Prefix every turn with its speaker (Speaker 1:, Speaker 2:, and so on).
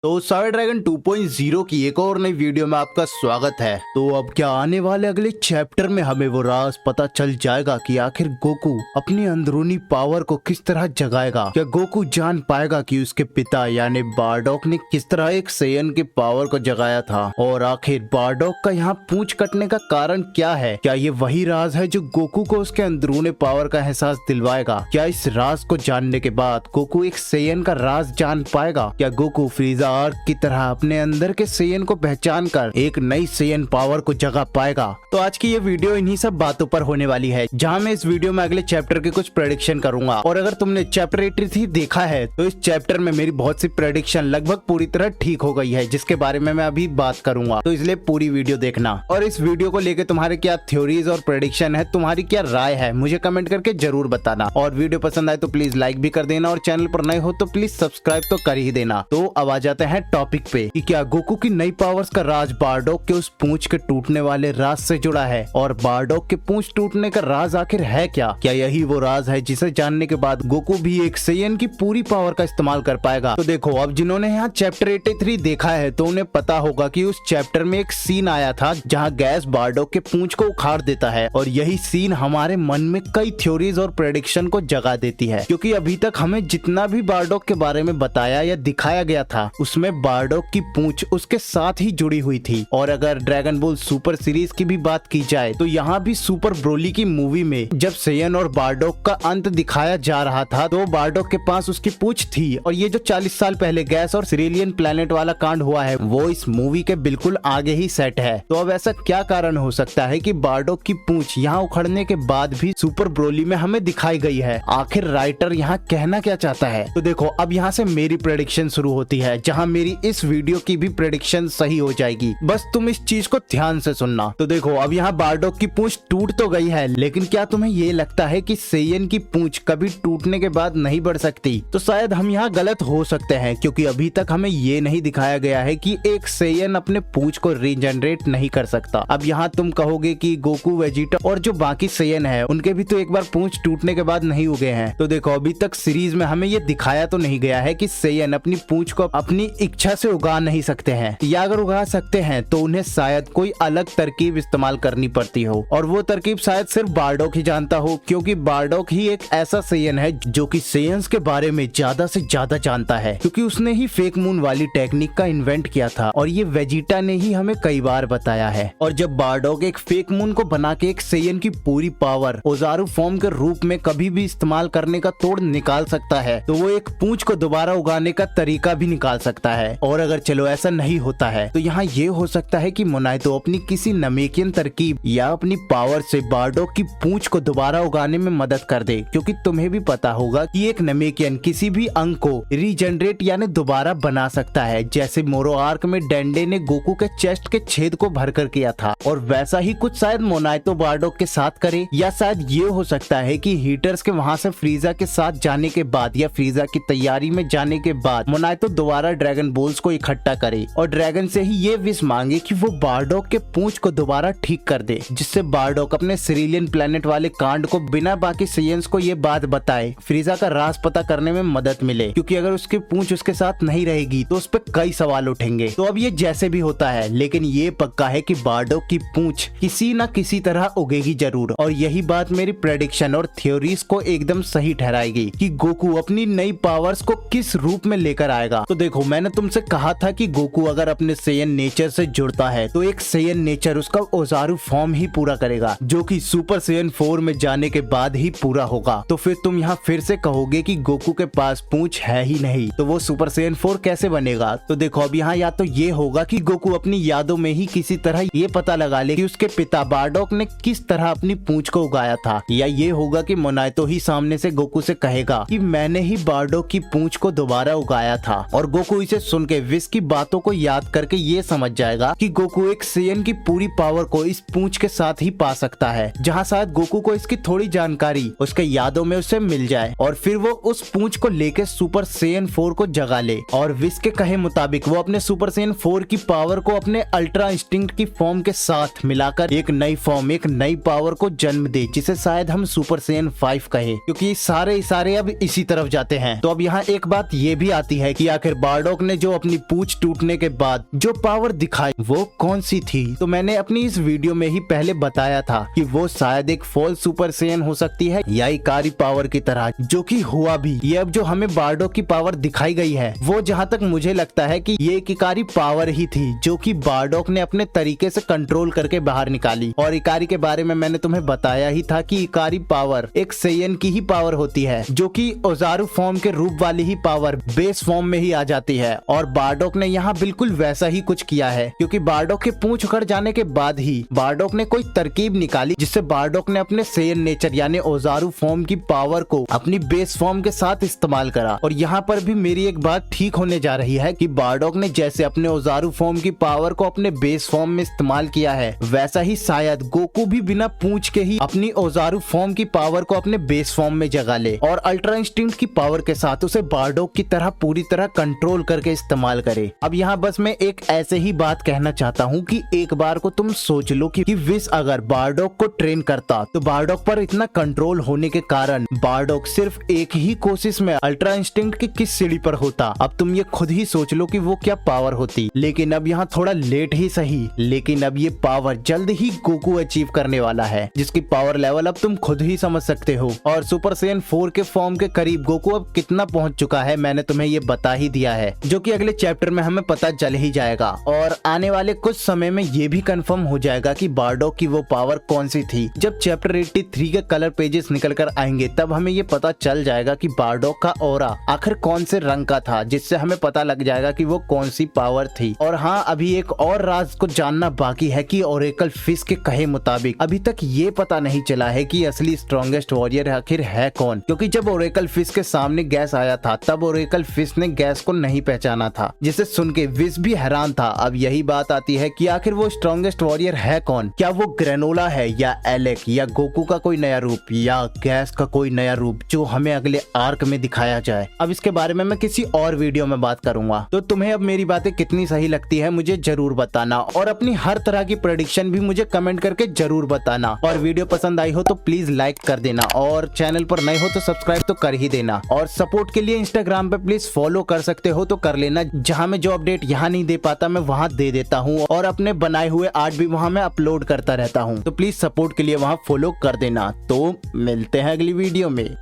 Speaker 1: तो cyber dragon 2.0 की एक और नई वीडियो में आपका स्वागत है। तो अब क्या आने वाले अगले चैप्टर में हमें वो राज पता चल जाएगा कि आखिर गोकू अपनी अंदरूनी पावर को किस तरह जगाएगा। क्या गोकू जान पाएगा कि उसके पिता यानी बारडॉक ने किस तरह एक सेयन की पावर को जगाया था, और आखिर बारडॉक का यहाँ पूंछ कटने का कारण क्या है। क्या ये वही राज है जो गोकू को उसके अंदरूनी पावर का एहसास दिलवाएगा। क्या इस राज को जानने के बाद गोकू एक सेयन का राज जान पाएगा। क्या गोकू फ्रीजा आर्क की तरह अपने अंदर के सेयन को पहचान कर एक नई सेयन पावर को जगा पाएगा। तो आज की ये वीडियो इन्हीं सब बातों पर होने वाली है, जहां मैं इस वीडियो में अगले चैप्टर के कुछ प्रेडिक्शन करूंगा। और अगर तुमने चैप्टर 83 देखा है तो इस चैप्टर में मेरी बहुत सी प्रेडिक्शन लगभग पूरी तरह ठीक हो गई है, जिसके बारे में मैं अभी बात करूंगा। तो इसलिए पूरी वीडियो देखना। और इस वीडियो को लेकर तुम्हारे क्या थ्योरीज और प्रेडिक्शन है, तुम्हारी क्या राय है, मुझे कमेंट करके जरूर बताना। और वीडियो पसंद आए तो प्लीज लाइक भी कर देना, और चैनल पर नए हो तो प्लीज सब्सक्राइब तो कर ही देना। तो अब आ जाते हैं टॉपिक पे कि क्या गोकू की नई पावर्स का राज बारडॉक के उस पूंछ के टूटने वाले राज से जुड़ा है, और बारडॉक के पूंछ टूटने का राज आखिर है क्या। क्या यही वो राज है जिसे जानने के बाद गोकू भी एक सेयन की पूरी पावर का इस्तेमाल कर पाएगा। तो देखो, अब जिन्होंने यहाँ चैप्टर 83 देखा है तो उन्हें पता होगा कि उस चैप्टर में एक सीन आया था जहाँ गैस बारडॉक के पूंछ को उखाड़ देता है, और यही सीन हमारे मन में कई थ्योरीज और प्रेडिक्शन को जगा देती है। क्योंकि अभी तक हमें जितना भी बारडॉक के बारे में बताया या दिखाया गया था उसमें बारडॉक की पूंछ उसके साथ ही जुड़ी हुई थी। और अगर ड्रैगन बॉल सुपर सीरीज की भी बात की जाए तो यहाँ भी सुपर ब्रोली की मूवी में जब सेयन और बारडॉक का अंत दिखाया जा रहा था तो बारडॉक के पास उसकी पूंछ थी। और ये जो 40 साल पहले गैस और सिरेलियन प्लेनेट वाला कांड हुआ है वो इस मूवी के बिल्कुल आगे ही सेट है। तो अब ऐसा क्या कारण हो सकता है कि बारडॉक की पूंछ यहाँ उखड़ने के बाद भी सुपर ब्रोली में हमें दिखाई गई है। आखिर राइटर यहाँ कहना क्या चाहता है। तो देखो, अब यहाँ से मेरी प्रेडिक्शन शुरू होती है, जहाँ मेरी इस वीडियो की भी प्रेडिक्शन सही हो जाएगी। बस तुम इस चीज को ध्यान से सुनना। तो देखो, अब यहाँ बारडॉक की पूंछ टूट तो गई है, लेकिन क्या तुम्हें ये लगता है कि सेयन की पूंछ कभी टूटने के बाद नहीं बढ़ सकती। तो शायद हम यहाँ गलत हो सकते हैं, क्योंकि अभी तक हमें ये नहीं दिखाया गया है कि एक सेयन अपने पूंछ को रीजनरेट नहीं कर सकता। अब यहाँ तुम कहोगे कि गोकू, वेजिटा और जो बाकी सेयन है उनके भी तो एक बार पूंछ टूटने के बाद नहीं उगे हैं। तो देखो, अभी तक सीरीज में हमें ये दिखाया तो नहीं गया है कि सेयन अपनी पूंछ को अपनी इच्छा से उगा नहीं सकते हैं, या अगर उगा सकते हैं तो उन्हें शायद कोई अलग तरकीब इस्तेमाल करनी पड़ती हो। और वो तरकीब शायद सिर्फ बारडॉक ही जानता हो, क्योंकि बारडॉक ही एक ऐसा सेयन है जो कि सेयंस के बारे में ज्यादा से ज्यादा जानता है, क्योंकि उसने ही फेक मून वाली टेक्निक का इन्वेंट किया था। और ये वेजिटा ने ही हमें कई बार बताया है। और जब बारडॉक एक फेक मून को बना के एक सेयन की पूरी पावर ओजारू फॉर्म के रूप में कभी भी इस्तेमाल करने का तोड़ निकाल सकता है, तो वो एक पूंछ को दोबारा उगाने का तरीका भी निकाल सकता है। और अगर चलो ऐसा नहीं होता है तो यहाँ ये हो सकता है कि मोनाइतो अपनी किसी नमेकियन तरकीब या अपनी पावर से बारडॉक की पूंछ को दोबारा उगाने में मदद कर दे। क्योंकि तुम्हें भी पता होगा कि एक नमेकियन किसी भी अंग को रीजनरेट यानी दोबारा बना सकता है, जैसे मोरो आर्क में डेंडे ने गोकू के चेस्ट के छेद को भरकर किया था। और वैसा ही कुछ शायद मोनाइतो बारडॉक के साथ करे, या शायद ये हो सकता है कि हीटर्स के वहाँ से फ्रीजा के साथ जाने के बाद या फ्रीजा की तैयारी में जाने के बाद मोनाइतो दोबारा ड्रैगन बॉल्स को इकट्ठा करे और ड्रैगन से ही ये विश मांगे कि वो बारडॉक के पूंछ को दोबारा ठीक कर दे, जिससे बारडॉक अपने सिरेलियन प्लेनेट वाले कांड को बिना बाकी सेयंस को ये बात बताए फ्रीजा का राज पता करने में मदद मिले। क्योंकि अगर उसकी पूंछ उसके साथ नहीं रहेगी तो उस पर कई सवाल उठेंगे। तो अब ये जैसे भी होता है, लेकिन ये पक्का है कि बारडॉक की पूंछ किसी न किसी तरह उगेगी जरूर। और यही बात मेरी प्रेडिक्शन और थ्योरीज को एकदम सही ठहराएगी कि गोकू अपनी नई पावर्स को किस रूप में लेकर आएगा। तो देखो, मैंने तुमसे कहा था कि गोकू अगर अपने सेयन नेचर से जुड़ता है तो एक सेयन नेचर उसका ओजारू फॉर्म ही पूरा करेगा, जो कि सुपर सेयन 4 में जाने के बाद ही पूरा होगा। तो फिर तुम यहाँ फिर से कहोगे कि गोकू के पास पूंछ है ही नहीं, तो वो सुपर सेयन 4 कैसे बनेगा। तो देखो, अब यहाँ या तो ये होगा कि गोकू अपनी यादों में ही किसी तरह ये पता लगा ले कि उसके पिता बारडॉक ने किस तरह अपनी पूंछ को उगाया था, या ये होगा कि मोनाइतो ही सामने से गोकू से कहेगा कि मैंने ही बारडॉक की पूंछ को दोबारा उगाया था। और गोकू इसे सुन के विश की बातों को याद करके ये समझ जाएगा कि गोकू एक सेयन की पूरी पावर को इस पूंछ के साथ ही पा सकता है, जहाँ शायद गोकू को इसकी थोड़ी जानकारी उसके यादों में उसे मिल जाए, और फिर वो उस पूंछ को लेके सुपर सेयन 4 को जगा ले। और विश के कहे मुताबिक वो अपने सुपर सेयन 4 की पावर को अपने अल्ट्रा इंस्टिंक्ट की फॉर्म के साथ मिलाकर एक नई फॉर्म, एक नई पावर को जन्म दे, जिसे शायद हम सुपर सेयन 5 कहे, क्योंकि सारे इशारे अब इसी तरफ जाते हैं। तो अब यहाँ एक बात ये भी आती है कि आखिर बारडॉक बारडॉक ने जो अपनी पूंछ टूटने के बाद जो पावर दिखाई वो कौन सी थी। तो मैंने अपनी इस वीडियो में ही पहले बताया था कि वो शायद एक फॉल सुपर सेयन हो सकती है या इकारी पावर की तरह, जो कि हुआ भी। ये अब जो हमें बारडॉक की पावर दिखाई गई है वो जहाँ तक मुझे लगता है कि ये एक इकारी पावर ही थी जो कि बारडॉक ने अपने तरीके से कंट्रोल करके बाहर निकाली। और इकारी के बारे में मैंने तुम्हें बताया ही था कि इकारी पावर एक सेयन की ही पावर होती है, जो कि ओजारू फॉर्म के रूप वाली ही पावर बेस फॉर्म में ही आ जाती है। और बारडॉक ने यहाँ बिल्कुल वैसा ही कुछ किया है, क्योंकि बारडॉक के पूंछ उखड़ जाने के बाद ही बारडॉक ने कोई तरकीब निकाली जिससे बारडॉक ने अपने सेयन नेचर यानी ओजारू फॉर्म की पावर को अपनी बेस फॉर्म के साथ इस्तेमाल करा। और यहाँ पर भी मेरी एक बात ठीक होने जा रही है कि बारडॉक ने जैसे अपने ओजारू फॉर्म की पावर को अपने बेस फॉर्म में इस्तेमाल किया है, वैसा ही शायद गोकू भी बिना पूंछ के ही अपनी ओजारू फॉर्म की पावर को अपने बेस फॉर्म में जगा ले और अल्ट्रा इंस्टिंक्ट की पावर के साथ उसे बारडॉक की तरह पूरी तरह कंट्रोल करके इस्तेमाल करे। अब यहाँ बस मैं एक ऐसे ही बात कहना चाहता हूँ कि एक बार को तुम सोच लो कि विस अगर बारडॉक को ट्रेन करता तो बारडॉक पर इतना कंट्रोल होने के कारण बारडॉक सिर्फ एक ही कोशिश में अल्ट्रा इंस्टिंक्ट की किस सीढ़ी पर होता। अब तुम ये खुद ही सोच लो कि वो क्या पावर होती। लेकिन अब यहाँ थोड़ा लेट ही सही, लेकिन अब ये पावर जल्द ही गोकू अचीव करने वाला है, जिसकी पावर लेवल अब तुम खुद ही समझ सकते हो। और सुपर सेयन 4 के फॉर्म के करीब गोकू अब कितना पहुंच चुका है मैंने तुम्हें ये बता ही दिया है, जो कि अगले चैप्टर में हमें पता चल ही जाएगा। और आने वाले कुछ समय में ये भी कंफर्म हो जाएगा कि बारडॉक की वो पावर कौन सी थी। जब चैप्टर 83 के कलर पेजेस निकल कर आएंगे तब हमें ये पता चल जाएगा कि बारडॉक का ऑरा आखिर कौन से रंग का था, जिससे हमें पता लग जाएगा कि वो कौन सी पावर थी। और हाँ, अभी एक और राज को जानना बाकी है कि ओरेकल फिश के कहे मुताबिक अभी तक ये पता नहीं चला है कि असली स्ट्रॉन्गेस्ट वॉरियर आखिर है कौन, क्योंकि जब ओरेकल फिश के सामने गैस आया था तब ओरेकल फिश ने गैस को नहीं पहचाना था, जिसे सुन के विस भी हैरान था। अब यही बात आती है कि आखिर वो स्ट्रॉन्गेस्ट वॉरियर है कौन। क्या वो ग्रेनोला है या एलेक या गोकू का कोई नया रूप या गैस का कोई नया रूप जो हमें अगले आर्क में दिखाया जाए। अब इसके बारे में मैं किसी और वीडियो में बात करूंगा। तो तुम्हें अब मेरी बातें कितनी सही लगती है मुझे जरूर बताना, और अपनी हर तरह की प्रेडिक्शन भी मुझे कमेंट करके जरूर बताना। और वीडियो पसंद आई हो तो प्लीज लाइक कर देना, और चैनल पर नए हो तो सब्सक्राइब तो कर ही देना। और सपोर्ट के लिए इंस्टाग्राम पे प्लीज फॉलो कर सकते हो तो कर लेना, जहाँ मैं जो अपडेट यहाँ नहीं दे पाता मैं वहाँ दे देता हूँ, और अपने बनाए हुए आर्ट भी वहाँ मैं अपलोड करता रहता हूँ। तो प्लीज सपोर्ट के लिए वहाँ फॉलो कर देना। तो मिलते हैं अगली वीडियो में।